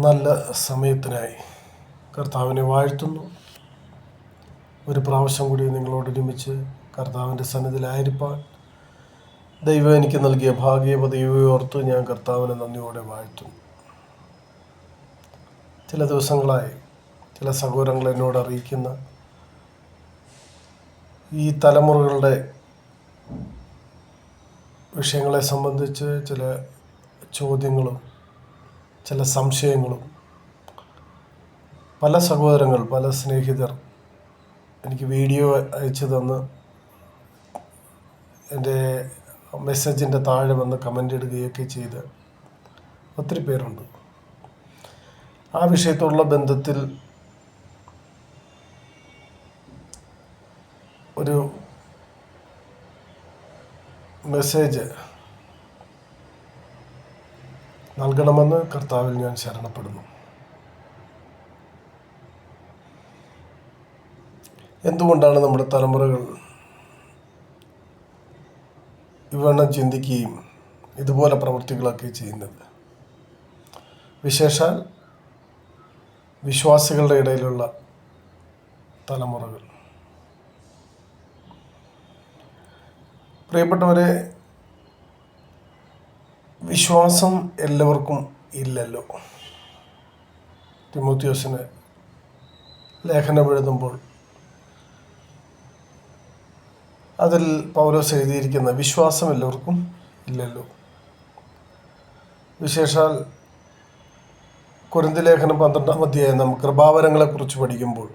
നല്ല സമയത്തിനായി കർത്താവിനെ വാഴ്ത്തുന്നു. ഒരു പ്രാവശ്യം കൂടി നിങ്ങളോടൊരുമിച്ച് കർത്താവിൻ്റെ സന്നിധിയിലായിരിക്കാൻ ദൈവം എനിക്ക് നൽകിയ ഭാഗ്യപദവിയെ ഓർത്ത് ഞാൻ കർത്താവിനെ നന്ദിയോടെ വാഴ്ത്തുന്നു. ചില ദിവസങ്ങളായി ചില സഹോദരങ്ങൾ എന്നോട് അറിയിക്കുന്ന ഈ തലമുറകളുടെ വിഷയങ്ങളെ സംബന്ധിച്ച് ചില ചോദ്യങ്ങളും ചില സംശയങ്ങളും പല സഹോദരങ്ങൾ, പല സ്നേഹിതർ എനിക്ക് വീഡിയോ അയച്ചു തന്ന് എൻ്റെ മെസ്സേജിൻ്റെ താഴെ വന്ന് കമൻ്റ് ഇടുകയൊക്കെ ചെയ്ത് ഒത്തിരി പേരുണ്ട്. ആ വിഷയത്തോടുള്ള ബന്ധത്തിൽ ഒരു മെസ്സേജ് നൽകണമെന്ന് കർത്താവിൽ ഞാൻ ശരണപ്പെടുന്നു. എന്തുകൊണ്ടാണ് നമ്മുടെ തലമുറകൾ ഇവണ്ണം ചിന്തിക്കുകയും ഇതുപോലെ പ്രവൃത്തികളൊക്കെ ചെയ്യുന്നത്? വിശേഷാൽ വിശ്വാസികളുടെ ഇടയിലുള്ള തലമുറകൾ. പ്രിയപ്പെട്ടവരെ, വിശ്വാസം എല്ലാവർക്കും ഇല്ലല്ലോ. തിമോത്തിയോസിന് ലേഖനം എഴുതുമ്പോൾ അതിൽ പൗലോസ് എഴുതിയിരിക്കുന്ന വിശ്വാസം എല്ലാവർക്കും ഇല്ലല്ലോ. വിശേഷാൽ കൊരിന്ത്യർ ലേഖനം 12-ാം അധ്യായം നാം കൃപാവരങ്ങളെക്കുറിച്ച് പഠിക്കുമ്പോൾ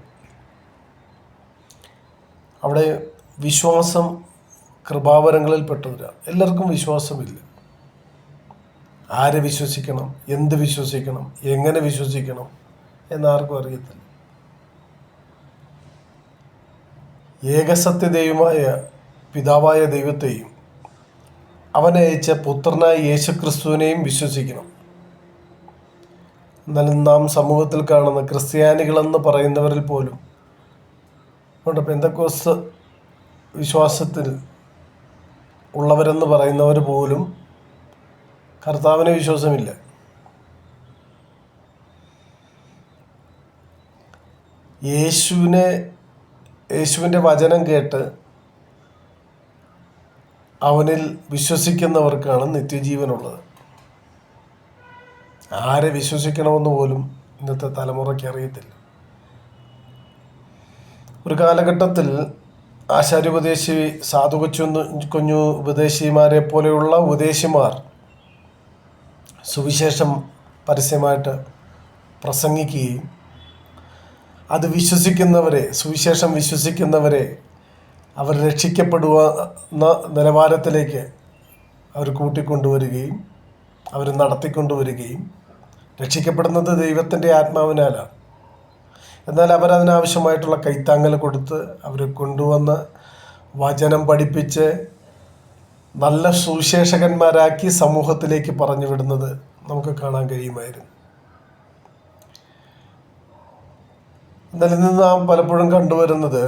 അവിടെ വിശ്വാസം കൃപാവരങ്ങളിൽ പെട്ടവരാണ്. എല്ലാവർക്കും വിശ്വാസമില്ല. ആരെ വിശ്വസിക്കണം, എന്ത് വിശ്വസിക്കണം, എങ്ങനെ വിശ്വസിക്കണം എന്നാർക്കും അറിയത്തില്ല. ഏകസത്യദൈവമായ പിതാവായ ദൈവത്തെയും അവനെ അയച്ച പുത്രനായ യേശുക്രിസ്തുവിനെയും വിശ്വസിക്കണം. എന്നാലും നാം സമൂഹത്തിൽ കാണുന്ന ക്രിസ്ത്യാനികളെന്ന് പറയുന്നവരിൽ പോലും പെന്തക്കോസ്ത് വിശ്വാസത്തിൽ ഉള്ളവരെന്ന് പറയുന്നവർ പോലും കർത്താവിന് വിശ്വാസമില്ല. യേശുവിൻ്റെ വചനം കേട്ട് അവനിൽ വിശ്വസിക്കുന്നവർക്കാണ് നിത്യജീവനുള്ളത്. ആരെ വിശ്വസിക്കണമെന്ന് പോലും ഇന്നത്തെ തലമുറയ്ക്ക് അറിയത്തില്ല. ഒരു കാലഘട്ടത്തിൽ ആശാര്യോപദേശി, സാധു കുഞ്ഞു ഉപദേശിമാരെ പോലെയുള്ള ഉപദേശിമാർ സുവിശേഷം പരസ്യമായിട്ട് പ്രസംഗിക്കുകയും അത് വിശ്വസിക്കുന്നവരെ, സുവിശേഷം വിശ്വസിക്കുന്നവരെ അവർ രക്ഷിക്കപ്പെടുന്ന നിലവാരത്തിലേക്ക് അവർ കൂട്ടിക്കൊണ്ടുവരികയും അവർ നടത്തിക്കൊണ്ടുവരികയും, രക്ഷിക്കപ്പെടുന്നത് ദൈവത്തിൻ്റെ ആത്മാവിനാലാണ്. എന്നാൽ അവരതിനാവശ്യമായിട്ടുള്ള കൈത്താങ്ങൽ കൊടുത്ത് അവരെ കൊണ്ടുവന്ന് വചനം പഠിപ്പിച്ച് നല്ല സുവിശേഷകന്മാരാക്കി സമൂഹത്തിലേക്ക് പറഞ്ഞു വിടുന്നത് നമുക്ക് കാണാൻ കഴിയുമായിരുന്നു. എന്നാൽ ഇന്ന് നാം പലപ്പോഴും കണ്ടുവരുന്നത്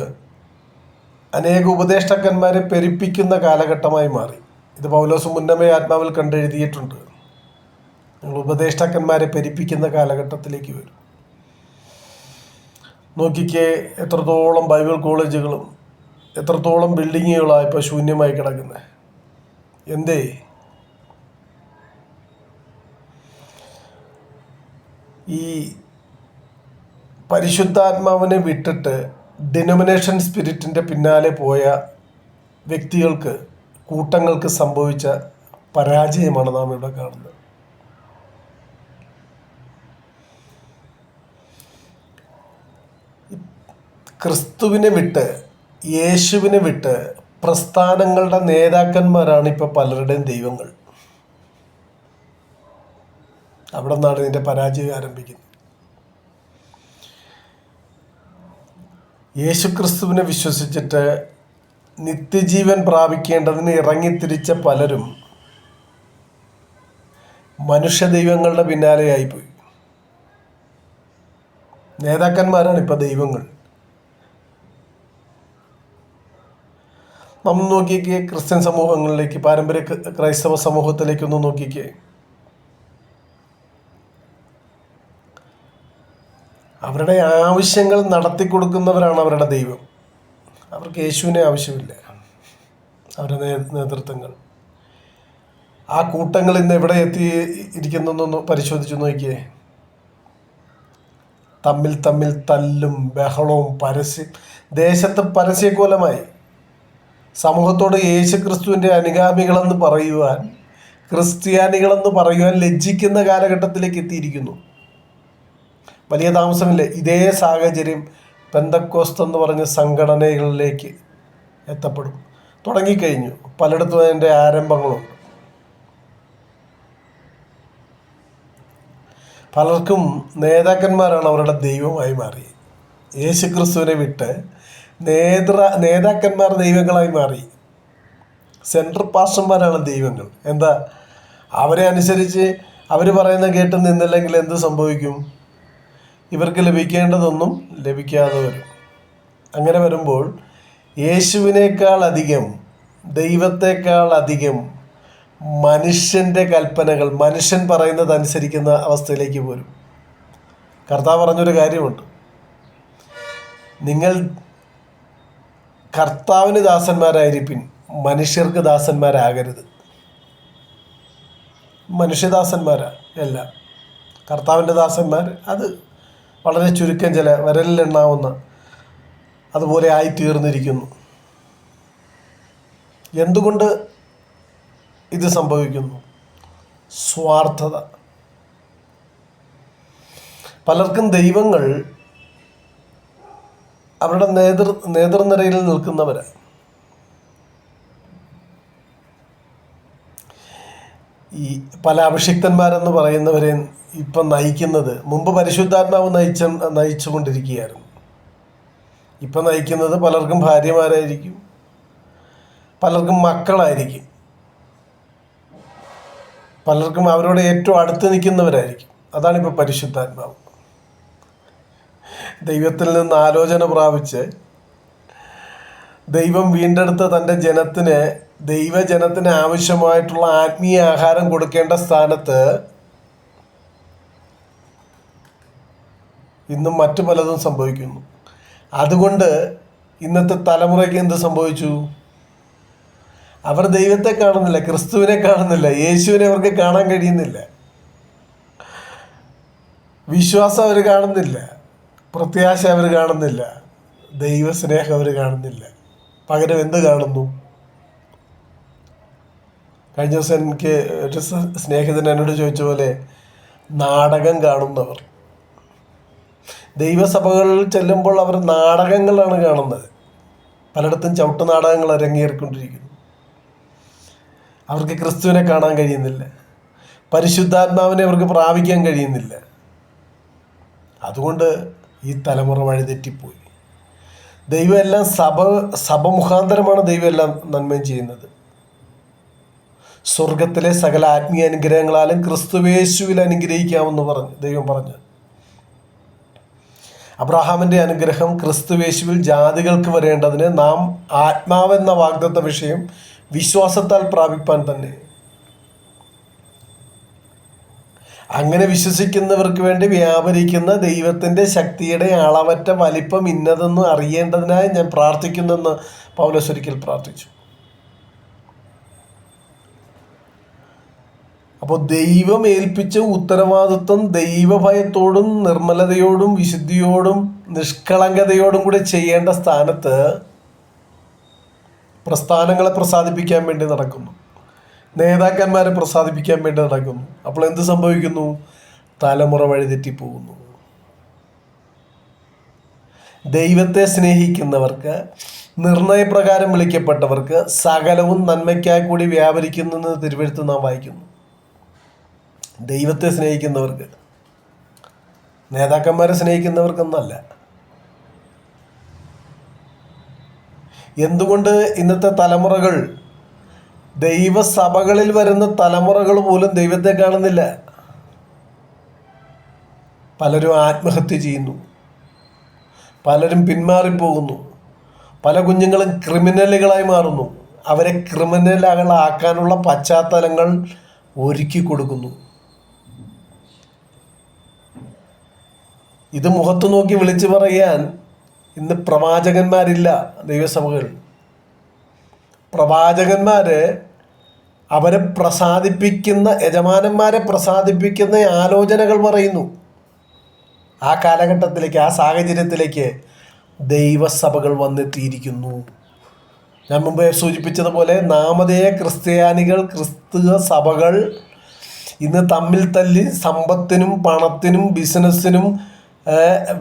അനേക ഉപദേഷ്ടാക്കന്മാരെ പെരുപ്പിക്കുന്ന കാലഘട്ടമായി മാറി. ഇത് പൗലോസ് മുന്നമേ ആത്മാവിൽ കണ്ടെഴുതിയിട്ടുണ്ട്. നിങ്ങൾ ഉപദേഷ്ടാക്കന്മാരെ പെരുപ്പിക്കുന്ന കാലഘട്ടത്തിലേക്ക് വരും. നോക്കിക്കേ, എത്രത്തോളം ബൈബിൾ കോളേജുകളും എത്രത്തോളം ബിൽഡിങ്ങുകളാണ് ഇപ്പോൾ ശൂന്യമായി കിടക്കുന്നത്. എന്തേ? ഈ പരിശുദ്ധാത്മാവിനെ വിട്ടിട്ട് ഡിനോമിനേഷൻ സ്പിരിറ്റിൻ്റെ പിന്നാലെ പോയ വ്യക്തികൾക്ക്, കൂട്ടങ്ങൾക്ക് സംഭവിച്ച പരാജയമാണ് നാം ഇവിടെ കാണുന്നത്. ക്രിസ്തുവിനെ വിട്ട്, യേശുവിനെ വിട്ട് പ്രസ്ഥാനങ്ങളുടെ നേതാക്കന്മാരാണ് ഇപ്പോൾ പലരുടെയും ദൈവങ്ങൾ. അവിടെ നിന്നാണ് ഇതിൻ്റെ പരാജയം ആരംഭിക്കുന്നത്. യേശുക്രിസ്തുവിനെ വിശ്വസിച്ചിട്ട് നിത്യജീവൻ പ്രാപിക്കേണ്ടതിന് ഇറങ്ങിത്തിരിച്ച പലരും മനുഷ്യ ദൈവങ്ങളുടെ പിന്നാലെയായിപ്പോയി. നേതാക്കന്മാരാണ് ഇപ്പോൾ ദൈവങ്ങൾ. നമ്മൾ നോക്കിക്കേ, ക്രിസ്ത്യൻ സമൂഹങ്ങളിലേക്ക്, പാരമ്പര്യ ക്രൈസ്തവ സമൂഹത്തിലേക്കൊന്ന് നോക്കിക്കേ. അവരുടെ ആവശ്യങ്ങൾ നടത്തി കൊടുക്കുന്നവരാണ് അവരുടെ ദൈവം. അവർക്ക് യേശുവിനെ ആവശ്യമില്ല. അവരുടെ നേതൃത്വങ്ങൾ, ആ കൂട്ടങ്ങൾ ഇന്ന് എവിടെ എത്തി ഇരിക്കുന്നൊന്ന് പരിശോധിച്ചു നോക്കിയേ. തമ്മിൽ തല്ലും ബഹളവും ദേശത്ത് പരസ്യക്കോലമായി. സമൂഹത്തോട് യേശുക്രിസ്തുവിൻ്റെ അനുഗാമികളെന്ന് പറയുവാൻ, ക്രിസ്ത്യാനികളെന്ന് പറയുവാൻ ലജ്ജിക്കുന്ന കാലഘട്ടത്തിലേക്ക് എത്തിയിരിക്കുന്നു. വലിയ താമസമില്ല ഇതേ സാഹചര്യം പെന്തക്കോസ്ത് എന്ന് പറഞ്ഞ സംഘടനകളിലേക്ക് എത്തപ്പെടും. തുടങ്ങിക്കഴിഞ്ഞു. പലയിടത്തും അതിൻ്റെ ആരംഭങ്ങളുണ്ട്. പലർക്കും നേതാക്കന്മാരാണ് അവരുടെ ദൈവമായി മാറി. യേശുക്രിസ്തുവിനെ വിട്ട് നേതാക്കന്മാർ ദൈവങ്ങളായി മാറി. സെൻട്രൽ പാസ്റ്റർമാരാണ് ദൈവങ്ങൾ. എന്താ, അവരെ അനുസരിച്ച് അവർ പറയുന്ന കേട്ട് നിന്നില്ലെങ്കിൽ എന്ത് സംഭവിക്കും? ഇവർക്ക് ലഭിക്കേണ്ടതൊന്നും ലഭിക്കാതെ വരും. അങ്ങനെ വരുമ്പോൾ യേശുവിനേക്കാൾ അധികം, ദൈവത്തെക്കാൾ അധികം മനുഷ്യൻ്റെ കൽപ്പനകൾ, മനുഷ്യൻ പറയുന്നത് അനുസരിക്കുന്ന അവസ്ഥയിലേക്ക് പോരും. കർത്താവ് പറഞ്ഞൊരു കാര്യമുണ്ട്, നിങ്ങൾ കർത്താവിന് ദാസന്മാരായിരിപ്പിൻ, മനുഷ്യർക്ക് ദാസന്മാരാകരുത്. മനുഷ്യദാസന്മാരാ എല്ലാം. കർത്താവിൻ്റെ ദാസന്മാർ അത് വളരെ ചുരുക്കം, ചില വിരലിലെണ്ണാവുന്ന അതുപോലെ ആയിത്തീർന്നിരിക്കുന്നു. എന്തുകൊണ്ട് ഇത് സംഭവിക്കുന്നു? സ്വാർത്ഥത. പലർക്കും ദൈവങ്ങൾ അവരുടെ നേതൃനിരയിൽ നിൽക്കുന്നവരാണ്. ഈ പല അഭിഷിക്തന്മാരെന്ന് പറയുന്നവരെ ഇപ്പം നയിക്കുന്നത്, മുമ്പ് പരിശുദ്ധാത്മാവ് നയിച്ചുകൊണ്ടിരിക്കുകയായിരുന്നു. ഇപ്പം നയിക്കുന്നത് പലർക്കും ഭാര്യമാരായിരിക്കും, പലർക്കും മക്കളായിരിക്കും, പലർക്കും അവരോട് ഏറ്റവും അടുത്ത് നിൽക്കുന്നവരായിരിക്കും. അതാണിപ്പോൾ പരിശുദ്ധാത്മാവ്. ദൈവത്തിൽ നിന്ന് ആലോചന പ്രാപിച്ച് ദൈവം വീണ്ടെടുത്ത തൻ്റെ ദൈവജനത്തിന് ആവശ്യമായിട്ടുള്ള ആത്മീയ ആഹാരം കൊടുക്കേണ്ട സ്ഥാനത്ത് ഇന്നും മറ്റു പലതും സംഭവിക്കുന്നു. അതുകൊണ്ട് ഇന്നത്തെ തലമുറയ്ക്ക് എന്ത് സംഭവിച്ചു? അവർ ദൈവത്തെ കാണുന്നില്ല, ക്രിസ്തുവിനെ കാണുന്നില്ല, യേശുവിനെ അവർക്ക് കാണാൻ കഴിയുന്നില്ല. വിശ്വാസം അവർ കാണുന്നില്ല, പ്രത്യാശ അവർ കാണുന്നില്ല, ദൈവസ്നേഹം അവർ കാണുന്നില്ല. പകരം എന്ത് കാണുന്നു? കഴിഞ്ഞ ദിവസം എനിക്ക് ഒരു സ്നേഹിതൻ എന്നോട് ചോദിച്ച പോലെ, നാടകം കാണുന്നവർ. ദൈവസഭകളിൽ ചെല്ലുമ്പോൾ അവർ നാടകങ്ങളാണ് കാണുന്നത്. പലയിടത്തും ചവിട്ട് നാടകങ്ങൾ അരങ്ങേറിക്കൊണ്ടിരിക്കുന്നു. അവർക്ക് ക്രിസ്തുവിനെ കാണാൻ കഴിയുന്നില്ല, പരിശുദ്ധാത്മാവിനെ അവർക്ക് പ്രാപിക്കാൻ കഴിയുന്നില്ല. അതുകൊണ്ട് ഈ തലമുറ വഴിതെറ്റിപ്പോയി. ദൈവം എല്ലാം സഭ മുഖാന്തരമാണ് ദൈവം എല്ലാം നന്മയും ചെയ്യുന്നത്. സ്വർഗത്തിലെ സകല ആത്മീയ അനുഗ്രഹങ്ങളാലും ക്രിസ്തുവേശുവിൽ അനുഗ്രഹിക്കാമെന്ന് ദൈവം പറഞ്ഞു. അബ്രഹാമിൻ്റെ അനുഗ്രഹം ക്രിസ്തുവേശുവിൽ ജാതികൾക്ക് വരേണ്ടതിന് നാം ആത്മാവെന്ന വാഗ്ദത്ത വിഷയം വിശ്വാസത്താൽ പ്രാപിപ്പാൻ തന്നെ. അങ്ങനെ വിശ്വസിക്കുന്നവർക്ക് വേണ്ടി വ്യാപരിക്കുന്ന ദൈവത്തിൻ്റെ ശക്തിയുടെ അളവറ്റ വലിപ്പം ഇന്നതെന്ന് അറിയേണ്ടതിനായി ഞാൻ പ്രാർത്ഥിക്കുന്നെന്ന് പൗലോസ് ഒരിക്കൽ പ്രാർത്ഥിച്ചു. അപ്പോൾ ദൈവം ഏൽപ്പിച്ച ഉത്തരവാദിത്വം ദൈവഭയത്തോടും നിർമ്മലതയോടും വിശുദ്ധിയോടും നിഷ്കളങ്കതയോടും കൂടെ ചെയ്യേണ്ട സ്ഥാനത്ത് പ്രസ്ഥാനങ്ങളെ പ്രസാദിപ്പിക്കാൻ വേണ്ടി നടക്കുന്നു, നേതാക്കന്മാരെ പ്രസാദിപ്പിക്കാൻ വേണ്ടി നടക്കുന്നു. അപ്പോൾ എന്ത് സംഭവിക്കുന്നു? തലമുറ വഴിതെറ്റിപ്പോകുന്നു. ദൈവത്തെ സ്നേഹിക്കുന്നവർക്ക്, നിർണയപ്രകാരം വിളിക്കപ്പെട്ടവർക്ക് സകലവും നന്മയ്ക്കായി കൂടി വ്യാപരിക്കുന്നെന്ന് തിരുവെഴുത്ത് നാം വായിക്കുന്നു. ദൈവത്തെ സ്നേഹിക്കുന്നവർക്ക്, നേതാക്കന്മാരെ സ്നേഹിക്കുന്നവർക്കൊന്നല്ല. എന്തുകൊണ്ട് ഇന്നത്തെ തലമുറകൾ, ദൈവസഭകളിൽ വരുന്ന തലമുറകൾ പോലും ദൈവത്തെ കാണുന്നില്ല? പലരും ആത്മഹത്യ ചെയ്യുന്നു, പലരും പിന്മാറിപ്പോകുന്നു, പല കുഞ്ഞുങ്ങളും ക്രിമിനലുകളായി മാറുന്നു. അവരെ ക്രിമിനലുകളാക്കാനുള്ള പശ്ചാത്തലങ്ങൾ ഒരുക്കി കൊടുക്കുന്നു. ഇത് മുഖത്ത് നോക്കി വിളിച്ചു പറയാൻ ഇന്ന് പ്രവാചകന്മാരില്ല. ദൈവസഭകൾ പ്രവാചകന്മാർ അവരെ പ്രസാദിപ്പിക്കുന്ന, യജമാനന്മാരെ പ്രസാദിപ്പിക്കുന്ന ആലോചനകൾ പറയുന്നു. ആ കാലഘട്ടത്തിലേക്ക്, ആ സാഹചര്യത്തിലേക്ക് ദൈവസഭകൾ വന്നെത്തിയിരിക്കുന്നു. ഞാൻ മുമ്പേ സൂചിപ്പിച്ചതുപോലെ നാമധേയ ക്രിസ്ത്യാനികൾ, ക്രിസ്തീയ സഭകൾ ഇന്ന് തമ്മിൽ തല്ലി സമ്പത്തിനും പണത്തിനും ബിസിനസ്സിനും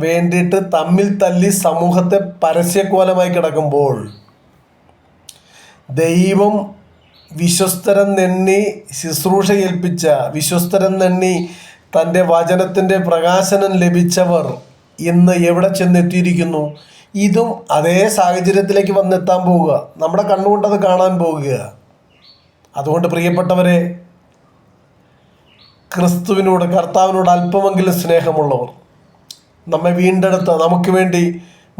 വേണ്ടിയിട്ട് തമ്മിൽ തല്ലി സമൂഹത്തെ പരസ്യക്കോലമായി കിടക്കുമ്പോൾ ദൈവം വിശ്വസ്തരെന്നെണ്ണി ശുശ്രൂഷ ഏൽപ്പിച്ച, വിശ്വസ്തരെന്നെണ്ണി തൻ്റെ വചനത്തിൻ്റെ പ്രകാശനം ലഭിച്ചവർ ഇന്ന് എവിടെ ചെന്നെത്തിയിരിക്കുന്നു? ഇതും അതേ സാഹചര്യത്തിലേക്ക് വന്നെത്താൻ പോവുക. നമ്മുടെ കണ്ണുകൊണ്ടത് കാണാൻ പോവുക. അതുകൊണ്ട് പ്രിയപ്പെട്ടവരെ, ക്രിസ്തുവിനോട്, കർത്താവിനോട് അല്പമെങ്കിലും സ്നേഹമുള്ളവർ, നമ്മെ വീണ്ടെടുത്ത, നമുക്ക് വേണ്ടി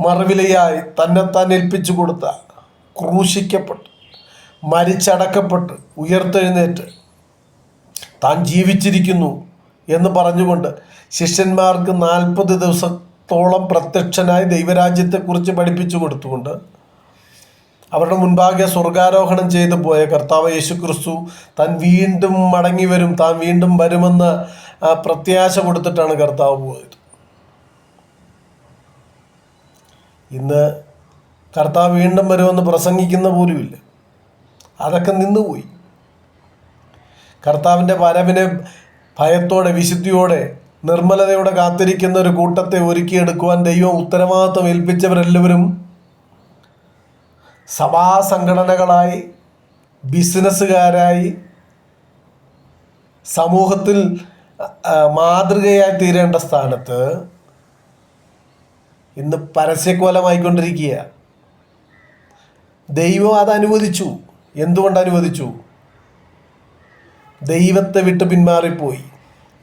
മറുവിലയായി തന്നെത്താൻ ഏൽപ്പിച്ചു കൊടുത്ത, ക്രൂശിക്കപ്പെട്ട് മരിച്ചടക്കപ്പെട്ട് ഉയർത്തെഴുന്നേറ്റ് താൻ ജീവിച്ചിരിക്കുന്നു എന്ന് പറഞ്ഞുകൊണ്ട് ശിഷ്യന്മാർക്ക് 40 ദിവസത്തോളം പ്രത്യക്ഷനായി ദൈവരാജ്യത്തെക്കുറിച്ച് പഠിപ്പിച്ചു കൊടുത്തുകൊണ്ട് അവരുടെ മുൻപാകെ സ്വർഗാരോഹണം ചെയ്തു പോയ കർത്താവ് യേശുക്രിസ്തു താൻ വീണ്ടും മടങ്ങി വരും, താൻ വീണ്ടും വരുമെന്ന് പ്രത്യാശ കൊടുത്തിട്ടാണ് കർത്താവ് പോയത്. ഇന്ന് കർത്താവ് വീണ്ടും വരുമെന്ന് പ്രസംഗിക്കുന്ന പോലുമില്ല. അതൊക്കെ നിന്നുപോയി. കർത്താവിൻ്റെ വരവിനെ ഭയത്തോടെ, വിശുദ്ധിയോടെ, നിർമ്മലതയോടെ കാത്തിരിക്കുന്ന ഒരു കൂട്ടത്തെ ഒരുക്കിയെടുക്കുവാൻ ദൈവം ഉത്തരവാദിത്വം ഏൽപ്പിച്ചവരെല്ലാവരും സഭാ സംഘടനകളായി, ബിസിനസ്സുകാരായി, സമൂഹത്തിൽ മാതൃകയായി തീരേണ്ട സ്ഥാനത്ത് ഇന്ന് പരസ്യക്കോലമായിക്കൊണ്ടിരിക്കുക. ദൈവം അത് അനുവദിച്ചു. എന്തുകൊണ്ട് അനുവദിച്ചു? ദൈവത്തെ വിട്ട് പിന്മാറിപ്പോയി.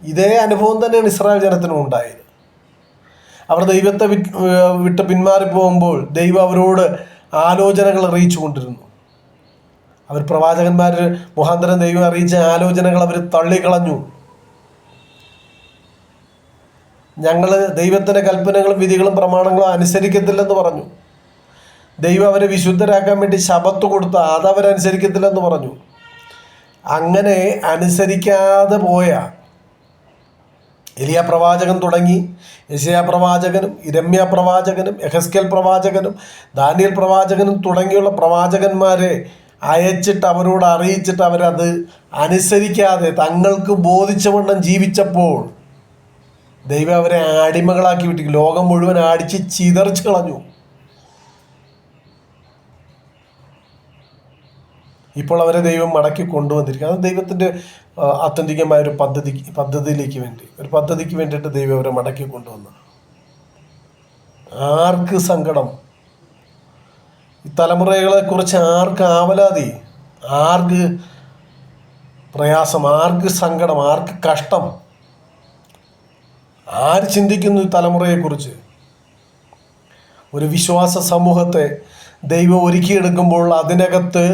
ഇതേ അനുഭവം തന്നെയാണ് ഇസ്രായേൽ ജനത്തിനും ഉണ്ടായത്. അവർ ദൈവത്തെ വിട്ട് പിന്മാറിപ്പോകുമ്പോൾ ദൈവം അവരോട് ആലോചനകൾ അറിയിച്ചു കൊണ്ടിരുന്നു. അവർ പ്രവാചകന്മാർ മുഖാന്തരം ദൈവം അറിയിച്ച ആലോചനകൾ അവർ തള്ളിക്കളഞ്ഞു. ഞങ്ങൾ ദൈവത്തിൻ്റെ കൽപ്പനകളും വിധികളും പ്രമാണങ്ങളും അനുസരിക്കത്തില്ലെന്ന് പറഞ്ഞു. ദൈവം അവരെ വിശുദ്ധരാക്കാൻ വേണ്ടി ശബത്ത് കൊടുത്ത അതവരനുസരിക്കത്തില്ലെന്ന് പറഞ്ഞു. അങ്ങനെ അനുസരിക്കാതെ പോയ എലിയ പ്രവാചകൻ തുടങ്ങി യെശയ്യാ പ്രവാചകനും യിരെമ്യാ പ്രവാചകനും യെഹെസ്കേൽ പ്രവാചകനും ദാനിയേൽ പ്രവാചകനും തുടങ്ങിയുള്ള പ്രവാചകന്മാരെ അയച്ചിട്ട് അവരോട് അറിയിച്ചിട്ട് അവരത് അനുസരിക്കാതെ തങ്ങൾക്ക് ബോധിച്ചവണ്ണം ജീവിച്ചപ്പോൾ ദൈവം അവരെ അടിമകളാക്കി വിട്ടു. ലോകം മുഴുവൻ അടിച്ച് ചിതറിച്ച് കളഞ്ഞു. ഇപ്പോൾ അവരെ ദൈവം മടക്കി കൊണ്ടുവന്നിരിക്കുക. അത് ദൈവത്തിൻ്റെ ആത്യന്തികമായ ഒരു പദ്ധതിക്ക് വേണ്ടിയിട്ട് ദൈവം അവരെ മടക്കി കൊണ്ടുവന്നു. ആർക്ക് സങ്കടം? ഈ തലമുറകളെക്കുറിച്ച് ആർക്ക് ആവലാതി? ആർക്ക് പ്രയാസം? ആർക്ക് സങ്കടം? ആർക്ക് കഷ്ടം? ആര് ചിന്തിക്കുന്നു ഈ തലമുറയെക്കുറിച്ച്? ഒരു വിശ്വാസ സമൂഹത്തെ ദൈവം ഒരുക്കിയെടുക്കുമ്പോൾ അതിനകത്ത്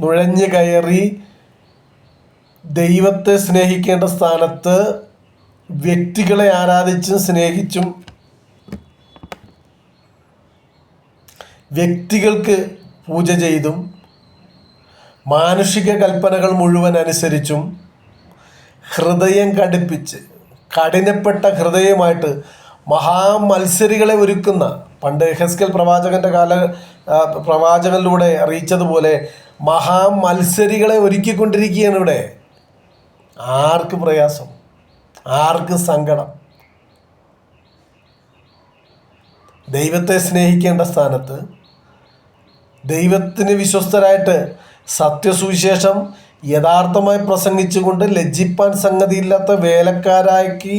നുഴഞ്ഞു കയറി ദൈവത്തെ സ്നേഹിക്കേണ്ട സ്ഥാനത്ത് വ്യക്തികളെ ആരാധിച്ചും സ്നേഹിച്ചും വ്യക്തികൾക്ക് പൂജ ചെയ്തും മാനുഷിക കൽപ്പനകൾ മുഴുവൻ അനുസരിച്ചും ഹൃദയം കടുപ്പിച്ച് കഠിനപ്പെട്ട ഹൃദയമായിട്ട് മഹാമത്സരികളെ ഒരുക്കുന്ന, പണ്ട് യെഹെസ്കേൽ പ്രവാചകനിലൂടെ അറിയിച്ചതുപോലെ മഹാമത്സരികളെ ഒരുക്കിക്കൊണ്ടിരിക്കുകയാണ് ഇവിടെ. ആർക്ക് പ്രയാസം? ആർക്ക് സങ്കടം? ദൈവത്തെ സ്നേഹിക്കേണ്ട സ്ഥാനത്ത് ദൈവത്തിന് വിശ്വസ്തരായിട്ട് സത്യസുവിശേഷം യഥാർത്ഥമായി പ്രസംഗിച്ചുകൊണ്ട് ലജ്ജിപ്പാൻ സംഗതിയില്ലാത്ത വേലക്കാരാക്കി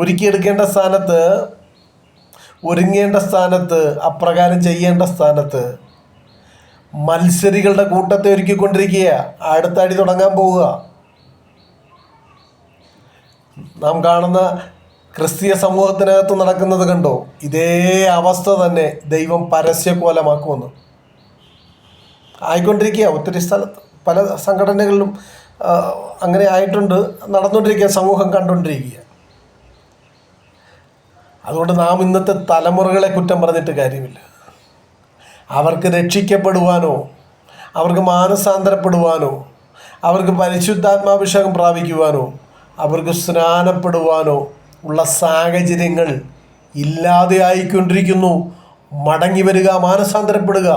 ഒരുക്കിയെടുക്കേണ്ട സ്ഥാനത്ത്, ഒരുങ്ങേണ്ട സ്ഥാനത്ത്, അപ്രകാരം ചെയ്യേണ്ട സ്ഥാനത്ത് മത്സരികളുടെ കൂട്ടത്തെ ഒരുക്കിക്കൊണ്ടിരിക്കുക. അടുത്ത അടി തുടങ്ങാൻ പോവുക. നാം കാണുന്ന ക്രിസ്തീയ സമൂഹത്തിനകത്ത് നടക്കുന്നത് കണ്ടോ? ഇതേ അവസ്ഥ തന്നെ ദൈവം പരസ്യക്കോലമാക്കുമെന്ന് ആയിക്കൊണ്ടിരിക്കുക. ഒത്തിരി സ്ഥലത്ത് പല സംഘടനകളിലും അങ്ങനെ ആയിട്ടുണ്ട്, നടന്നുകൊണ്ടിരിക്കുക, സമൂഹം കണ്ടുകൊണ്ടിരിക്കുക. അതുകൊണ്ട് നാം ഇന്നത്തെ തലമുറകളെ കുറ്റം പറഞ്ഞിട്ട് കാര്യമില്ല. അവർക്ക് രക്ഷിക്കപ്പെടുവാനോ അവർക്ക് മാനസാന്തരപ്പെടുവാനോ അവർക്ക് പരിശുദ്ധാത്മാഭിഷേകം പ്രാപിക്കുവാനോ അവർക്ക് സ്നാനപ്പെടുവാനോ ഉള്ള സാഹചര്യങ്ങൾ ഇല്ലാതെ ആയിക്കൊണ്ടിരിക്കുന്നു. മടങ്ങി വരിക, മാനസാന്തരപ്പെടുക.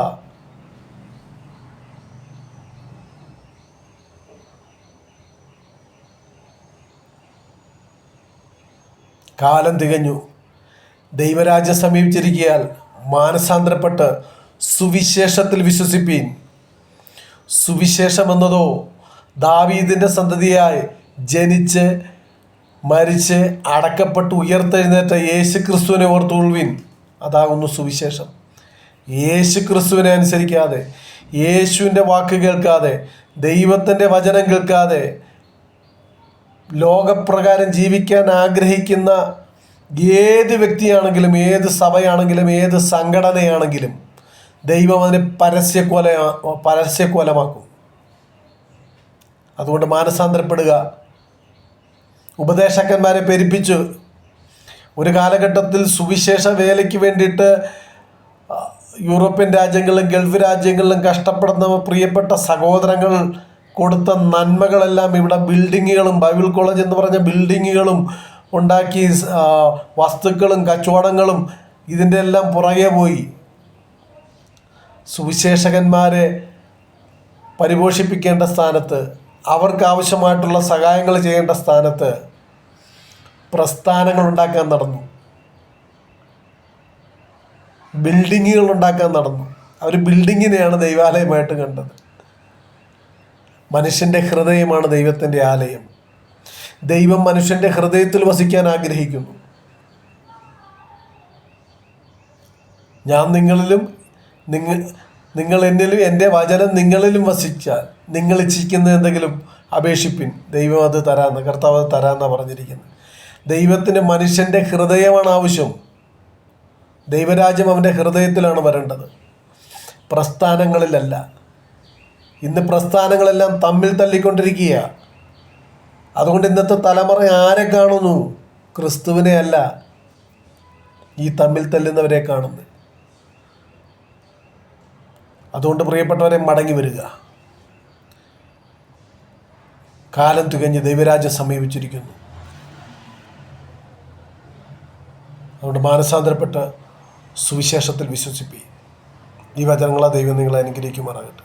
കാലം തികഞ്ഞു. ദൈവരാജ്യം സമീപിച്ചിരിക്കയാൽ മാനസാന്തരപ്പെട്ട് സുവിശേഷത്തിൽ വിശ്വസിപ്പീൻ. സുവിശേഷം എന്നതോ ദാവീദിൻ്റെ സന്തതിയായി ജനിച്ച് മരിച്ച് അടക്കപ്പെട്ട് ഉയർത്തെഴുന്നേറ്റ യേശു ക്രിസ്തുവിനെ ഓർത്തുകൊള്ളുവിൻ. അതാകുന്നു സുവിശേഷം. യേശു ക്രിസ്തുവിനെ അനുസരിക്കാതെ, യേശുവിൻ്റെ വാക്ക് കേൾക്കാതെ, ദൈവത്തിൻ്റെ വചനം കേൾക്കാതെ ലോകപ്രകാരം ജീവിക്കാൻ ആഗ്രഹിക്കുന്ന ഏത് വ്യക്തിയാണെങ്കിലും, ഏത് സഭയാണെങ്കിലും, ഏത് സംഘടനയാണെങ്കിലും ദൈവം അതിനെ പരസ്യക്കൊലമാക്കും. അതുകൊണ്ട് മാനസാന്തരപ്പെടുക. ഉപദേശകന്മാരെ പെരുപ്പിച്ചു ഒരു കാലഘട്ടത്തിൽ സുവിശേഷ വേലയ്ക്ക് വേണ്ടിയിട്ട് യൂറോപ്യൻ രാജ്യങ്ങളിലും ഗൾഫ് രാജ്യങ്ങളിലും കഷ്ടപ്പെടുന്ന പ്രിയപ്പെട്ട സഹോദരങ്ങൾ കൊടുത്ത നന്മകളെല്ലാം ഇവിടെ ബിൽഡിങ്ങുകളും, ബൈബിൾ കോളേജ് എന്ന് പറഞ്ഞ ബിൽഡിങ്ങുകളും ഉണ്ടാക്കി, വസ്തുക്കളും കച്ചവടങ്ങളും ഇതിൻ്റെ എല്ലാം പുറകെ പോയി. സുവിശേഷകന്മാരെ പരിപോഷിപ്പിക്കേണ്ട സ്ഥാനത്ത്, അവർക്ക് ആവശ്യമായിട്ടുള്ള സഹായങ്ങൾ ചെയ്യേണ്ട സ്ഥാനത്ത് പ്രസ്ഥാനങ്ങൾ ഉണ്ടാക്കാൻ നടന്നു, ബിൽഡിങ്ങുകൾ ഉണ്ടാക്കാൻ നടന്നു. അവർ ബിൽഡിങ്ങിനെയാണ് ദൈവാലയമായിട്ട് കണ്ടത്. മനുഷ്യൻ്റെ ഹൃദയമാണ് ദൈവത്തിൻ്റെ ആലയം. ദൈവം മനുഷ്യൻ്റെ ഹൃദയത്തിൽ വസിക്കാൻ ആഗ്രഹിക്കുന്നു. ഞാൻ നിങ്ങളിലും നിങ്ങൾ എന്നിലും എൻ്റെ വചനം നിങ്ങളിലും വസിച്ചാൽ നിങ്ങൾ ഇച്ഛിക്കുന്ന എന്തെങ്കിലും അപേക്ഷിപ്പിൻ, ദൈവം അത് തരാമെന്ന്, കർത്താവ് അത് തരാമെന്നാണ് പറഞ്ഞിരിക്കുന്നത്. ദൈവത്തിന് മനുഷ്യൻ്റെ ഹൃദയമാണ് ആവശ്യം. ദൈവരാജ്യം അവൻ്റെ ഹൃദയത്തിലാണ് വരേണ്ടത്, പ്രസ്ഥാനങ്ങളിലല്ല. ഇന്ന് പ്രസ്ഥാനങ്ങളെല്ലാം തമ്മിൽ തല്ലിക്കൊണ്ടിരിക്കുക. അതുകൊണ്ട് ഇന്നത്തെ തലമുറ ആരെ കാണുന്നു? ക്രിസ്തുവിനെ അല്ല, ഈ തമ്മിൽ തല്ലുന്നവരെ കാണുന്നു. അതുകൊണ്ട് പ്രിയപ്പെട്ടവരെ, മടങ്ങി വരിക. കാലം തികഞ്ഞ് ദൈവരാജ്യം സമീപിച്ചിരിക്കുന്നു. അതുകൊണ്ട് മാനസാന്തരപ്പെട്ട് സുവിശേഷത്തിൽ വിശ്വസിപ്പി. ഈ വചനങ്ങളാ ദൈവം നിങ്ങളെ അനുഗ്രഹിക്കുമാറാകട്ടെ.